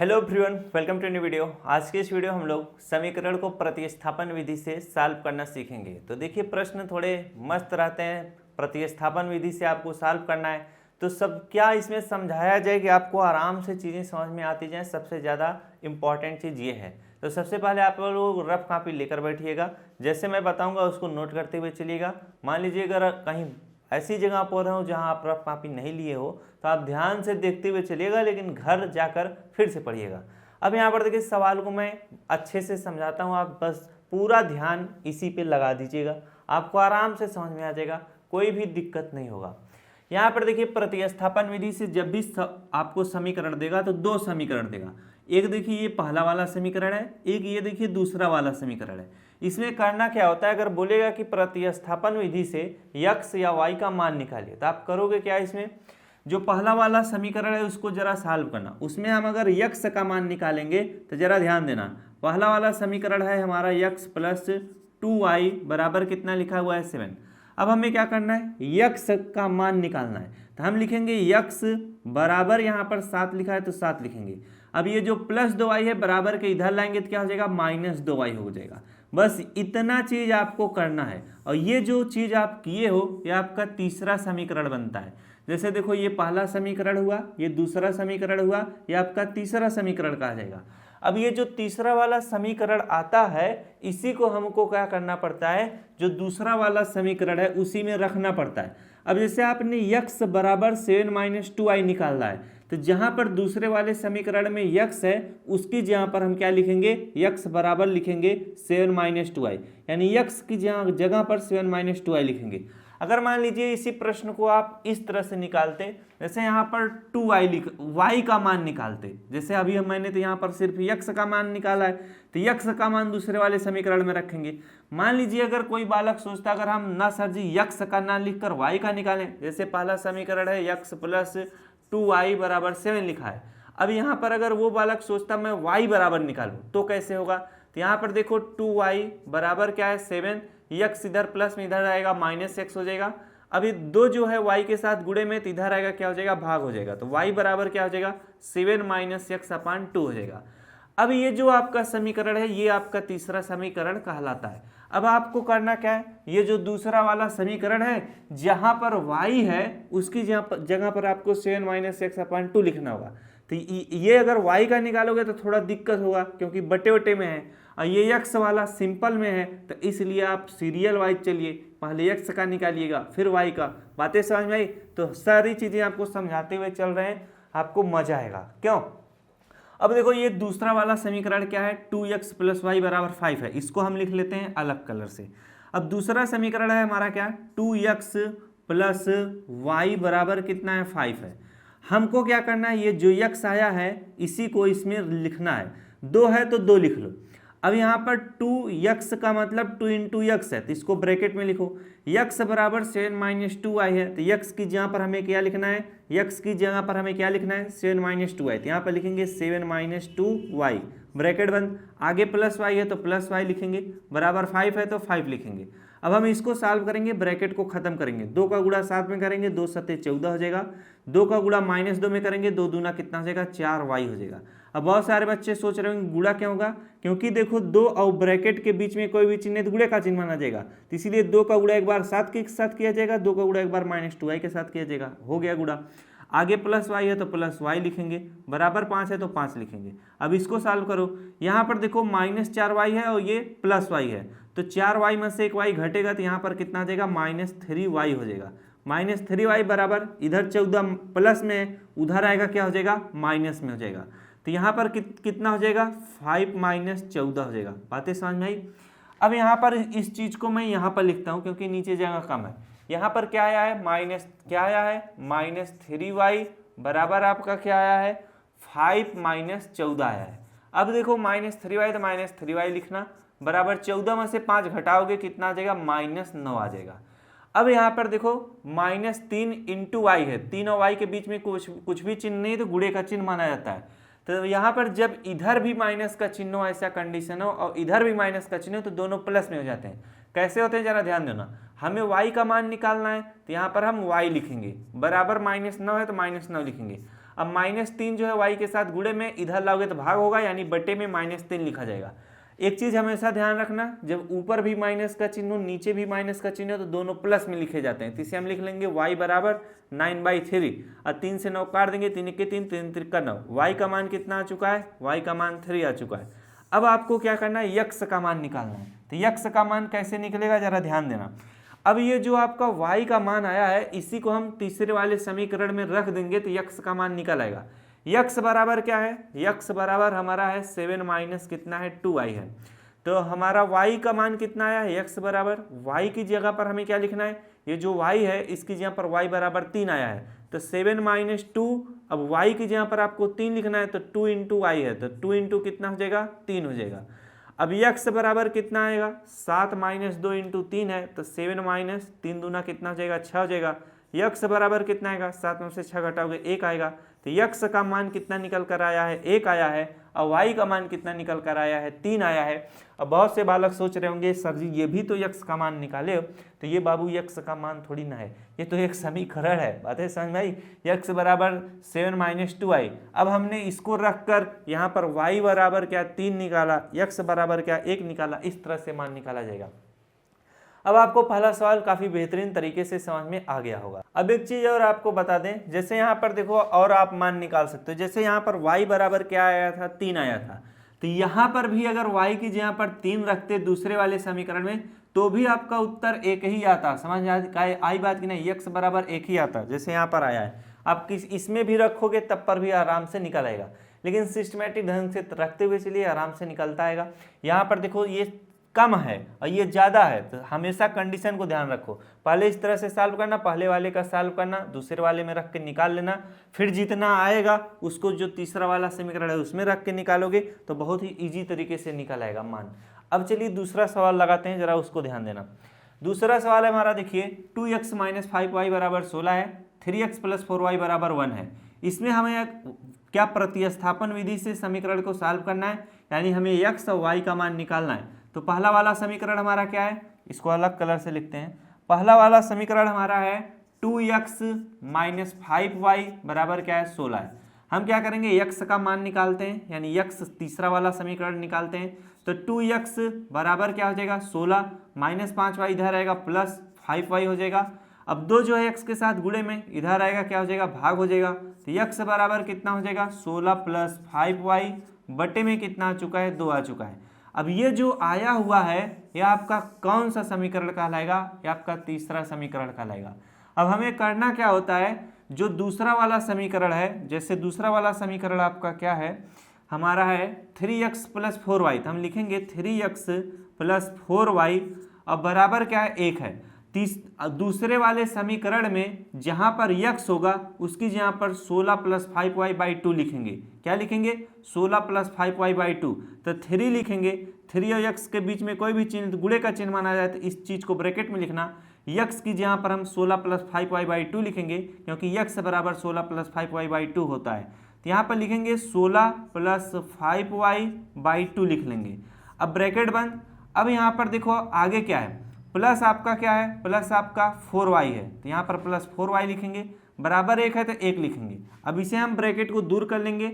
Hello everyone, welcome to new video. आज के इस वीडियो हम लोग समीकरण को प्रतिस्थापन विधि से सॉल्व करना सीखेंगे। तो देखिए, प्रश्न थोड़े मस्त रहते हैं। प्रतिस्थापन विधि से आपको सॉल्व करना है तो सब क्या इसमें समझाया जाए कि आपको आराम से चीज़ें समझ में आती जाएँ, सबसे ज़्यादा इम्पॉर्टेंट चीज़ ये है। तो सबसे पहले आप लोग रफ कॉपी लेकर बैठिएगा, जैसे मैं बताऊँगा उसको नोट करते हुए चलिएगा। मान लीजिए अगर कहीं ऐसी जगह पर हो जहाँ आप रफ कॉपी नहीं लिए हो तो आप ध्यान से देखते हुए चलिएगा, लेकिन घर जाकर फिर से पढ़िएगा। अब यहाँ पर देखिए, सवाल को मैं अच्छे से समझाता हूँ, आप बस पूरा ध्यान इसी पे लगा दीजिएगा, आपको आराम से समझ में आ जाएगा, कोई भी दिक्कत नहीं होगा। यहाँ पर देखिए, प्रतिस्थापन विधि से जब भी आपको समीकरण देगा तो दो समीकरण देगा। एक देखिए ये पहला वाला समीकरण है, एक ये देखिए दूसरा वाला समीकरण है। इसमें करना क्या होता है, अगर बोलेगा कि प्रतिस्थापन विधि से x या y का मान निकालिए तो आप करोगे क्या, इसमें जो पहला वाला समीकरण है उसको जरा सॉल्व करना। उसमें हम अगर x का मान निकालेंगे तो जरा ध्यान देना, पहला वाला समीकरण है हमारा x प्लस 2y बराबर कितना लिखा हुआ है 7। अब हमें क्या करना है, x का मान निकालना है। तो हम लिखेंगे x बराबर, यहाँ पर 7 लिखा है तो 7 लिखेंगे। अब ये जो प्लस 2y है बराबर के इधर लाएंगे तो क्या हो जाएगा, माइनस 2y हो जाएगा। बस इतना चीज आपको करना है। और ये जो चीज आप किए हो ये आपका तीसरा समीकरण बनता है। जैसे देखो, ये पहला समीकरण हुआ, ये दूसरा समीकरण हुआ, ये आपका तीसरा समीकरण कहा जाएगा। अब ये जो तीसरा वाला समीकरण आता है इसी को हमको क्या करना पड़ता है, जो दूसरा वाला समीकरण है उसी में रखना पड़ता है। अब जैसे आपने x बराबर 7 - 2y निकालना है तो जहां पर दूसरे वाले समीकरण में x है उसकी जगह पर हम क्या लिखेंगे, x बराबर लिखेंगे 7 - 2y, यानी x की जगह पर 7 - 2y लिखेंगे। अगर मान लीजिए इसी प्रश्न को आप इस तरह से निकालते, जैसे यहाँ पर 2y y का मान निकालते, जैसे अभी मैंने तो यहाँ पर सिर्फ x का मान निकाला है तो x का मान दूसरे वाले समीकरण में रखेंगे। मान लीजिए अगर कोई बालक सोचता अगर हम ना सर जी x का ना लिखकर y का निकालें, जैसे पहला समीकरण है x प्लस 2y बराबर 7 लिखा है। अब यहाँ पर अगर वो बालक सोचता मैं y बराबर निकालूं तो कैसे होगा, तो यहाँ पर देखो 2y बराबर क्या है 7, x इधर प्लस में इधर आएगा माइनस x हो जाएगा। अभी दो जो है y के साथ गुणे में तो इधर आएगा क्या हो जाएगा, भाग हो जाएगा। तो y बराबर क्या हो जाएगा 7 - x/2 हो जाएगा। अब ये जो आपका समीकरण है ये आपका तीसरा समीकरण कहलाता है। अब आपको करना क्या है, ये जो दूसरा वाला समीकरण है जहां पर y है उसकी जगह पर आपको 7 - x/2 लिखना होगा। तो ये अगर y का निकालोगे तो थोड़ा दिक्कत होगा क्योंकि बटे बटे में है, और ये x वाला सिंपल में है, तो इसलिए आप सीरियल वाइज चलिए, पहले x का निकालिएगा फिर y का। बातें समझ में आई? तो सारी चीजें आपको समझाते हुए चल रहे हैं, आपको मजा आएगा। क्यों? अब देखो, ये दूसरा वाला समीकरण क्या है, 2x + y बराबर 5 है, इसको हम लिख लेते हैं अलग कलर से। अब दूसरा समीकरण है हमारा क्या, 2x + y बराबर कितना है 5 है। हमको क्या करना है, ये जो x आया है इसी को इसमें लिखना है। 2 है तो 2 लिख लो। अब यहाँ पर 2x का मतलब 2 × x है तो इसको ब्रैकेट में लिखो। x बराबर 7 - 2y है तो x की जगह पर हमें क्या लिखना है, x की जगह पर हमें क्या लिखना है 7 - 2y, तो यहाँ पर लिखेंगे 7 - 2y ब्रैकेट बंद। आगे प्लस y है तो प्लस y लिखेंगे, बराबर 5 है तो 5 लिखेंगे। अब हम इसको सॉल्व करेंगे, ब्रैकेट को खत्म करेंगे, 2 का गुणा 7 में करेंगे 2 × 7 = 14 हो जाएगा। 2 का गुणा -2 में करेंगे 2 दूना कितना हो जाएगा 4y हो जाएगा। अब बहुत सारे बच्चे सोच रहे होंगे गुणा क्या होगा, क्योंकि देखो 2 और ब्रैकेट के बीच में कोई भी चिन्ह है तो गुणे का चिन्ह माना जाएगा, तो इसीलिए 2 का गुणा एक बार 7 के साथ किया जाएगा, 2 का गुणा एक बार -2y के साथ किया जाएगा, हो गया गुणा। आगे प्लस y है तो प्लस y लिखेंगे, बराबर 5 है तो 5 लिखेंगे। अब इसको सॉल्व करो, यहाँ पर देखो -4y है और ये प्लस y है, तो 4y में से एक y घटेगा तो यहाँ पर कितना आ जाएगा -3y हो जाएगा। -3y बराबर इधर 14 प्लस में, उधर आएगा क्या हो जाएगा माइनस में हो जाएगा, तो यहाँ पर कितना हो जाएगा 5 - 14 हो जाएगा। बातें समझ में आई? अब यहाँ पर इस चीज को मैं यहाँ पर लिखता हूँ क्योंकि नीचे जगह कम है। यहाँ पर क्या आया है -3y बराबर आपका क्या आया है 5 - 14 आया है। अब देखो -3y तो -3y लिखना, बराबर 14 में से 5 घटाओगे कितना आ जाएगा -9 आ जाएगा। अब यहाँ पर देखो -3 × y है, 3 और y के बीच में कुछ भी चिन्ह नहीं तो गुणे का चिन्ह माना जाता है। तो यहाँ पर जब इधर भी माइनस का चिन्ह हो, ऐसा कंडीशन हो, और इधर भी माइनस का चिन्ह हो तो दोनों प्लस में हो जाते हैं। कैसे होते हैं जरा ध्यान देना, हमें y का मान निकालना है तो यहाँ पर हम y लिखेंगे, बराबर -9 है तो -9 लिखेंगे। अब -3 जो है y के साथ गुणे में, इधर लाओगे तो भाग होगा, यानी बटे में -3 लिखा जाएगा। एक चीज हमेशा ध्यान रखना, जब ऊपर भी माइनस का चिन्ह हो नीचे भी माइनस का चिन्ह हो तो दोनों प्लस में लिखे जाते हैं। तो इसे हम लिख लेंगे y बराबर 9/3 और 3 से 9 काट देंगे, 3 के 3, 3 3 का 9। y का मान कितना आ चुका है? y का मान 3 आ चुका है। अब आपको क्या करना है? यक्स का मान निकालना है। तो यक्स का मान कैसे निकलेगा जरा ध्यान देना। अब ये जो आपका y का मान आया है इसी को हम तीसरे वाले समीकरण में रख देंगे तो यक्स का मान निकल आएगा। यक्स बराबर क्या है? यक्स बराबर हमारा है 7 माइनस कितना है? 2y है। तो हमारा y का मान कितना आया है? यक्स बराबर y की जगह पर हमें क्या लिखना है? ये जो y है इसकी जगह पर y बराबर 3 आया है तो 7 माइनस 2। अब y की जगह पर आपको 3 लिखना है तो 2 इंटू y है तो 2 इंटू कितना हो जाएगा? 3 हो जाएगा। अब यक्स बराबर कितना आएगा? 7 माइनस 2 इंटू 3 है तो 7 माइनस 3 दूना कितना हो जाएगा? 6 हो जाएगा। यक्स बराबर कितना आएगा? 7 में से 6 घटाओगे 1 आएगा। तो यक्स का मान कितना निकल कर आया है? 1 आया है। और y का मान कितना निकल कर आया है? 3 आया है। अब बहुत से बालक सोच रहे होंगे सर जी ये भी तो यक्स का मान निकाले हो, तो ये बाबू यक्स का मान थोड़ी ना है, ये तो एक समीकरण है। बात है समझ में आई? यक्स बराबर 7 माइनस 2y। अब हमने इसको रख कर यहाँ पर y बराबर क्या? 3 निकाला, यक्स बराबर क्या? 1 निकाला। इस तरह से मान निकाला जाएगा। अब आपको पहला सवाल काफी बेहतरीन तरीके से समझ में आ गया होगा। अब एक चीज और आपको बता दें, जैसे यहाँ पर देखो और आप मान निकाल सकते हो। जैसे यहाँ पर y बराबर क्या आया था? 3 आया था। तो यहाँ पर भी अगर y की जगह पर 3 रखते दूसरे वाले समीकरण में तो भी आपका उत्तर 1 ही आता। समझ आई बात की नहीं? यक्स बराबर 1 ही आता जैसे यहाँ पर आया है। आप इसमें भी रखोगे तब पर भी आराम से निकल आएगा, लेकिन सिस्टमेटिक ढंग से रखते हुए चलिए आराम से निकलता आएगा। यहाँ पर देखो ये कम है और ये ज़्यादा है, तो हमेशा कंडीशन को ध्यान रखो। पहले इस तरह से सॉल्व करना, पहले वाले का सॉल्व करना, दूसरे वाले में रख के निकाल लेना, फिर जितना आएगा उसको जो तीसरा वाला समीकरण है उसमें रख के निकालोगे तो बहुत ही इजी तरीके से निकल आएगा मान। अब चलिए दूसरा सवाल लगाते हैं, जरा उसको ध्यान देना। दूसरा सवाल है हमारा, देखिए 2x माइनस 5y बराबर 16 है, 3x प्लस 4y बराबर 1 है। इसमें हमें क्या प्रतिस्थापन विधि से समीकरण को सॉल्व करना है, यानी हमें x और y का मान निकालना है। तो पहला वाला समीकरण हमारा क्या है? इसको अलग कलर से लिखते हैं। पहला वाला समीकरण हमारा है 2x माइनस 5y बराबर क्या है? 16 है। हम क्या करेंगे? x का मान निकालते हैं, यानी x तीसरा वाला समीकरण निकालते हैं। तो 2x बराबर क्या हो जाएगा? 16 माइनस 5y इधर आएगा प्लस 5y हो जाएगा। अब 2 जो है x के साथ गुणे में इधर आएगा क्या हो जाएगा? भाग हो जाएगा। तो x बराबर कितना हो जाएगा? 16 प्लस 5y बटे में कितना आ चुका है? 2 आ चुका है। अब ये जो आया हुआ है यह आपका कौन सा समीकरण कहलाएगा? ये आपका तीसरा समीकरण कहलाएगा। अब हमें करना क्या होता है, जो दूसरा वाला समीकरण है, जैसे दूसरा वाला समीकरण आपका क्या है? हमारा है 3x प्लस 4y, तो हम लिखेंगे 3x प्लस 4y अब बराबर क्या है? 1 है। दूसरे वाले समीकरण में जहां पर x होगा उसकी जहां पर 16 प्लस 5y/2 लिखेंगे। क्या लिखेंगे? 16 प्लस 5y/2। तो 3 लिखेंगे, 3 और x के बीच में कोई भी चिन्ह गुणे का चिन्ह माना जाए तो इस चीज को ब्रैकेट में लिखना। x की जहां पर हम 16 प्लस 5y/2 लिखेंगे, क्योंकि x बराबर 16 प्लस 5y/2 होता है। तो यहाँ पर लिखेंगे 16 प्लस 5y/2 लिख लेंगे। अब ब्रैकेट बंद। अब यहाँ पर देखो आगे क्या है? प्लस आपका क्या है? प्लस आपका 4y है, तो यहाँ पर प्लस 4y लिखेंगे। बराबर 1 है तो 1 लिखेंगे। अब इसे हम ब्रैकेट को दूर कर लेंगे।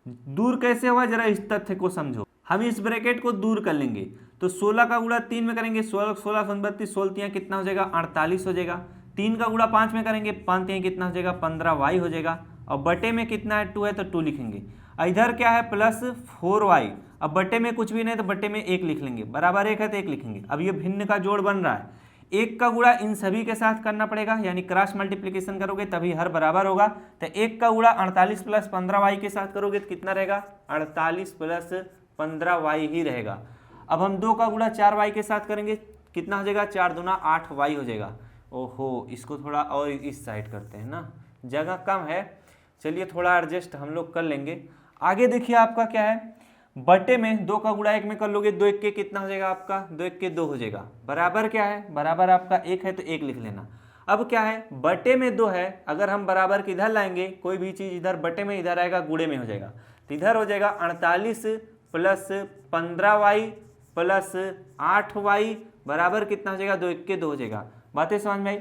दूर कैसे होगा जरा इस तथ्य को समझो। हम इस ब्रैकेट को दूर कर लेंगे तो 16 का गुणा 3 में करेंगे, 16 16 32 16 कितना हो जाएगा? 48 हो जाएगा। 3 का गुणा 5 में करेंगे, 5 कितना हो जाएगा? 15y हो जाएगा। और बटे में कितना है? 2 है तो 2 लिखेंगे। इधर क्या है? Plus 4y। अब बटे में कुछ भी नहीं तो बटे में 1 लिख लेंगे। बराबर 1 है तो 1 लिखेंगे। अब ये भिन्न का जोड़ बन रहा है, 1 का गुणा इन सभी के साथ करना पड़ेगा, यानी क्रॉस मल्टीप्लिकेशन करोगे तभी हर बराबर होगा। तो 1 का गुणा 48 प्लस 15y के साथ करोगे तो कितना रहेगा? 48 प्लस 15y ही रहेगा। अब हम 2 का गुणा 4y के साथ करेंगे, कितना हो जाएगा? 4 दूना 8y हो जाएगा। ओहो, इसको थोड़ा और इस साइड करते हैं ना, जगह कम है, चलिए थोड़ा एडजस्ट हम लोग कर लेंगे। आगे देखिए आपका क्या है? बटे में 2 का गुणा 1 में कर लोगे, 2 1 के कितना हो जाएगा आपका? 2 1 के 2 हो जाएगा। बराबर क्या है? बराबर आपका 1 है तो 1 लिख लेना। अब क्या है? बटे में 2 है, अगर हम बराबर के इधर लाएंगे, कोई भी चीज इधर बटे में इधर आएगा गुणे में हो जाएगा, तो इधर हो जाएगा 48 प्लस 15y प्लस 8y बराबर कितना हो जाएगा? 2 1 के 2 हो जाएगा। बातें समझ में आई?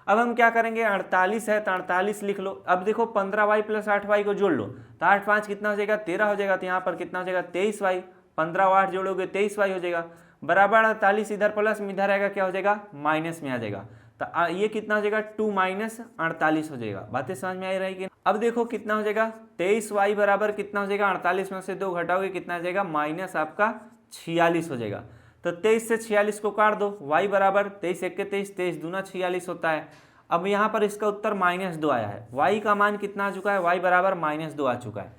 अब हम क्या करेंगे, 48 है तो 48 लिख लो। अब देखो 15y प्लस 8y को जोड़ लो तो 8 5 कितना हो जाएगा, 13 हो जाएगा। तो यहाँ पर कितना हो जाएगा, 23y। 15 और 8 जोड़ोगे 23y हो जाएगा, बराबर 48 इधर प्लस में इधर आएगा, क्या हो जाएगा, माइनस में आ जाएगा। तो ये कितना हो जाएगा, 2 माइनस 48 हो जाएगा। बातें समझ में आई रहेगी। अब देखो कितना हो जाएगा, 23y बराबर कितना हो जाएगा, 48 में से 2 घटाओगे कितना आ जाएगा, माइनस आपका 46 हो जाएगा। तो 23 से 46 को काट दो, y बराबर 23 एक के 23, 23 दूना 46 होता है। अब यहाँ पर इसका उत्तर -2 आया है। y का मान कितना आ चुका है, y बराबर -2 आ चुका है।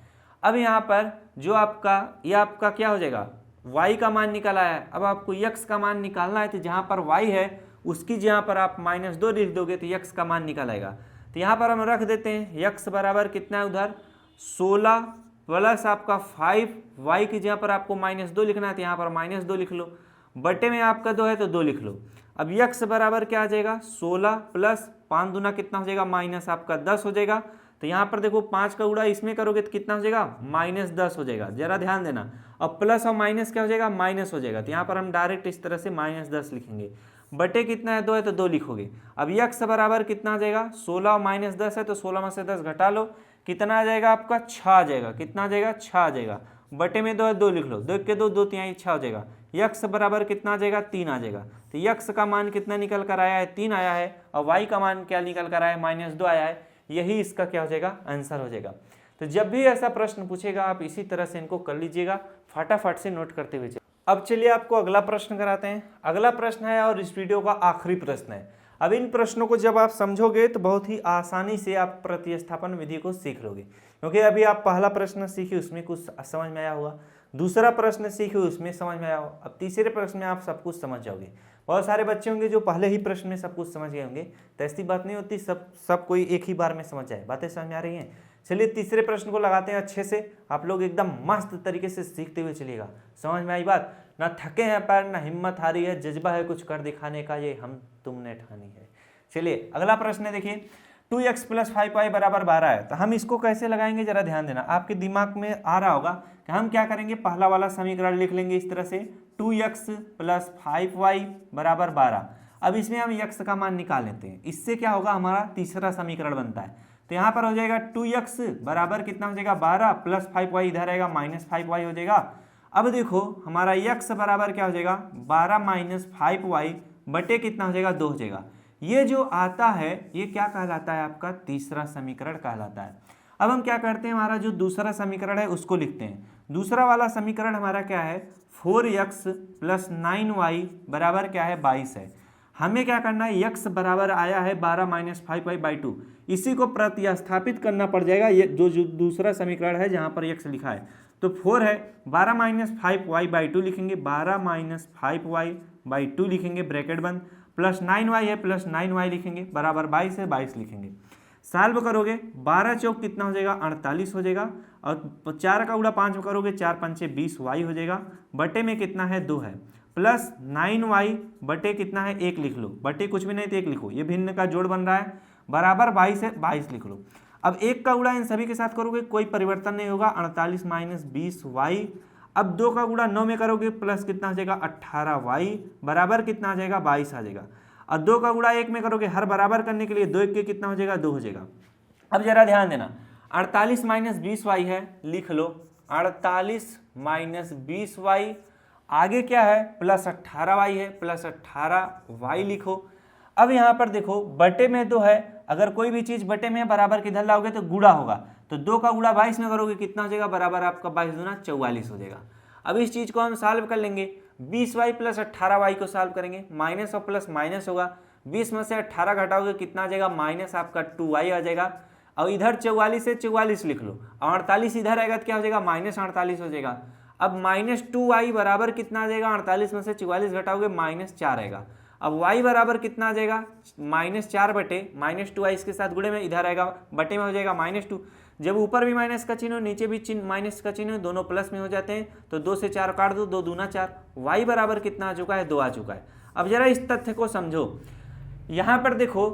अब यहाँ पर जो आपका ये आपका क्या हो जाएगा, y का मान निकल आया है। अब आपको x का मान निकालना है, तो जहाँ पर y है उसकी जहाँ पर आप -2 लिख दोगे तो x का मान निकल आएगा। तो यहाँ पर हम रख देते हैं x बराबर कितना है, उधर 16 प्लस आपका 5, y की जहाँ पर आपको -2 लिखना है तो यहाँ पर -2 लिख लो, बटे में आपका 2 है तो 2 लिख लो। अब x बराबर क्या आ जाएगा, 16 प्लस 5 दूना कितना हो जाएगा, माइनस आपका 10 हो जाएगा। तो यहाँ पर देखो 5 का गुणा इसमें करोगे तो कितना हो जाएगा, -10 हो जाएगा। जरा ध्यान देना, अब प्लस और माइनस क्या हो जाएगा, माइनस हो जाएगा। तो यहाँ पर हम डायरेक्ट इस तरह से -10 लिखेंगे, बटे कितना है, 2 है तो 2 लिखोगे। अब x बराबर कितना आ जाएगा, 16 और -10 है तो 16 में से 10 घटा लो, कितना आ जाएगा आपका, 6 आ जाएगा। कितना आ जाएगा, 6 आ जाएगा। बटे में 2 है, 2 लिख लो, 2 के 2, 2 3 6 हो जाएगा। x बराबर कितना आ जाएगा, 3 आ जाएगा। तो x का मान कितना निकल कर आया है, 3 आया है। और y का मान क्या निकल कर आया है, -2 आया है। यही इसका क्या हो जाएगा, आंसर हो जाएगा। तो जब भी ऐसा प्रश्न पूछेगा आप इसी तरह से इनको कर लीजिएगा, फटाफट से नोट करते हुए। अब चलिए आपको अगला प्रश्न कराते हैं। अगला प्रश्न है और इस वीडियो का आखिरी प्रश्न है। अब इन प्रश्नों को जब आप समझोगे तो बहुत ही आसानी से आप प्रतिस्थापन विधि को सीख लोगे, क्योंकि अभी आप पहला प्रश्न सीखे उसमें कुछ समझ में आया होगा, दूसरा प्रश्न सीखे उसमें समझ में आया होगा, अब तीसरे प्रश्न में आप सब कुछ समझ जाओगे। बहुत सारे बच्चे होंगे जो पहले ही प्रश्न में सब कुछ समझ गए होंगे, तो ऐसी बात नहीं होती सब कोई एक ही बार में समझ जाए। बातें समझ में आ रही हैं। चलिए तीसरे प्रश्न को लगाते हैं अच्छे से, आप लोग एकदम मस्त तरीके से सीखते हुए चलिएगा। समझ में आई बात, ना थके हैं पैर ना हिम्मत हारी है, जज्बा है कुछ कर दिखाने का, ये हम तुमने ठानी है। चलिए अगला प्रश्न है, देखिए 2x प्लस 5y बराबर 12 है। तो हम इसको कैसे लगाएंगे, जरा ध्यान देना। आपके दिमाग में आ रहा होगा कि हम क्या करेंगे, पहला वाला समीकरण लिख लेंगे इस तरह से, 2x प्लस 5y बराबर 12। अब इसमें हम x का मान निकाल लेते हैं, इससे क्या होगा, हमारा तीसरा समीकरण बनता है। तो यहाँ पर हो जाएगा 2x बराबर कितना हो जाएगा, 12 प्लस 5y इधर आएगा -5y हो जाएगा। अब देखो हमारा x बराबर क्या हो जाएगा, 12 माइनस 5y बटे कितना हो जाएगा, 2 हो जाएगा। ये जो आता है ये क्या कहलाता है, आपका तीसरा समीकरण कहलाता है। अब हम क्या करते हैं, हमारा जो दूसरा समीकरण है उसको लिखते हैं। दूसरा वाला समीकरण हमारा क्या है, 4x प्लस 9y बराबर क्या है, 22 है। हमें क्या करना है, x बराबर आया है 12 माइनस 5y/2, इसी को प्रतिस्थापित करना पड़ जाएगा। ये जो दूसरा समीकरण है जहाँ पर x लिखा है, तो 4 है, 12 माइनस 5y/2 लिखेंगे, 12 माइनस 5y/2 लिखेंगे, ब्रैकेट बंद, प्लस 9y है, प्लस 9y लिखेंगे, बराबर 22 है, 22 लिखेंगे। सॉल्व करोगे 12 चौक कितना हो जाएगा, 48 हो जाएगा। और 4 का गुणा 5 में करोगे, 4 पंचे 20y हो जाएगा, बटे में कितना है, 2 है, प्लस 9y बटे कितना है, 1 लिख लो, बटे कुछ भी नहीं तो 1 लिखो, ये भिन्न का जोड़ बन रहा है, बराबर 22 है, 22 लिख लो। अब 1 का गुणा इन सभी के साथ करोगे कोई परिवर्तन नहीं होगा, 48 माइनस 20y। अब 2 का गुणा 9 में करोगे, प्लस कितना आ जाएगा, 18y बराबर कितना आ जाएगा, 22 आ जाएगा। और 2 का गुणा 1 में करोगे, हर बराबर करने के लिए 2 के कितना हो जाएगा, 2 हो जाएगा। अब जरा ध्यान देना, 48 माइनस 20y है, लिख लो 48 माइनस 20y, आगे क्या है, प्लस 18y है, प्लस 18y लिखो। अब यहाँ पर देखो बटे में 2 है, अगर कोई भी चीज बटे में बराबर किधर लाओगे तो गुणा होगा, तो 2 का गुणा 22 में करोगे कितना हो जाएगा, बराबर आपका 22 दूना 44 हो जाएगा। अब इस चीज को हम सॉल्व कर लेंगे, 20y प्लस 18y को सॉल्व करेंगे, माइनस और प्लस माइनस होगा, 20 में से 18 घटाओगे कितना आ जाएगा, माइनस आपका 2y आ जाएगा। और इधर 44 से 44 लिख लो, और 48 इधर आएगा तो क्या हो जाएगा, माइनस 48 हो जाएगा। अब माइनस 2y बराबर कितना आ जाएगा, 48 में से 44 घटाओगे -4 आएगा। अब y बराबर कितना आ जाएगा, -4 बटे -2y, इसके साथ गुणे में इधर आएगा, बटे में हो जाएगा -2। जब ऊपर भी माइनस का चिन्ह हो नीचे भी चिन्ह माइनस का चिन्ह हो, दोनों प्लस में हो जाते हैं, तो 2 से 4 काट दो, 2 दूना 4, y बराबर कितना आ चुका है, 2 आ चुका है। अब जरा इस तथ्य को समझो, यहाँ पर देखो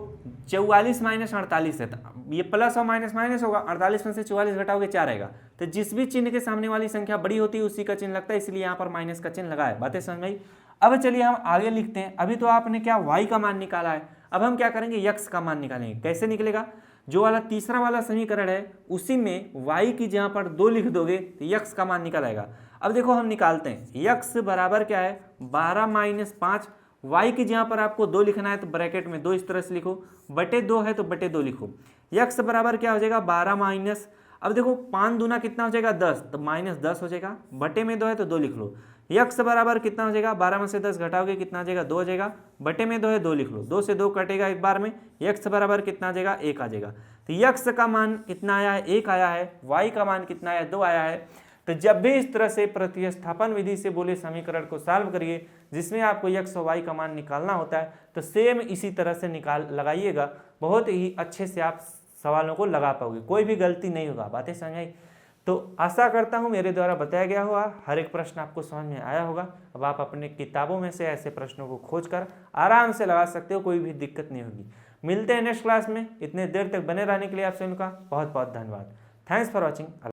44 माइनस 48 है, ये प्लस और माइनस माइनस होगा, 48 में से 44 घटाओगे 4 आएगा। तो जिस भी चिन्ह के सामने वाली संख्या बड़ी होती है उसी का चिन्ह लगता है, इसलिए यहाँ पर माइनस का चिन्ह लगा है। बातें समझ में आई। अब चलिए हम आगे लिखते हैं। अभी तो आपने क्या y का मान निकाला है, अब हम क्या करेंगे, यक्स का मान निकालेंगे। कैसे निकलेगा, जो वाला तीसरा वाला समीकरण है उसी में y की जगह पर 2 लिख दोगे तो यक्स का मान निकल आएगा। अब देखो हम निकालते हैं, यक्स बराबर क्या है 12 माइनस 5, y की जगह पर आपको 2 लिखना है तो ब्रैकेट में 2 इस तरह से लिखो, बटे 2 है तो बटे 2 लिखो। यक्स बराबर क्या हो जाएगा 12 माइनस, अब देखो 5 दूना कितना हो जाएगा 10, तो माइनस 10 हो जाएगा, बटे में 2 है तो 2 लिख लो। यक्स बराबर कितना हो जाएगा, 12 में से 10 घटाओगे कितना हो जाएगा 2 हो जाएगा, बटे में 2 है 2 लिख लो, 2 से 2 कटेगा एक बार में, यक्स बराबर कितना आ जाएगा 1 आ जाएगा। तो यक्स का मान कितना आया है 1 आया है, वाई का मान कितना आया 2 आया है। तो जब भी इस तरह से प्रतिस्थापन विधि से बोले समीकरण को सॉल्व करिए जिसमें आपको यक्स और वाई का मान निकालना होता है, तो सेम इसी तरह से लगाइएगा, बहुत ही अच्छे से आप सवालों को लगा पाओगे, कोई भी गलती नहीं होगा। बातें समझ आई? तो आशा करता हूँ मेरे द्वारा बताया गया होगा, हर एक प्रश्न आपको समझ में आया होगा। अब आप अपने किताबों में से ऐसे प्रश्नों को खोजकर आराम से लगा सकते हो, कोई भी दिक्कत नहीं होगी। मिलते हैं नेक्स्ट क्लास में, इतने देर तक बने रहने के लिए आप सभी का बहुत बहुत धन्यवाद। Thanks for watching.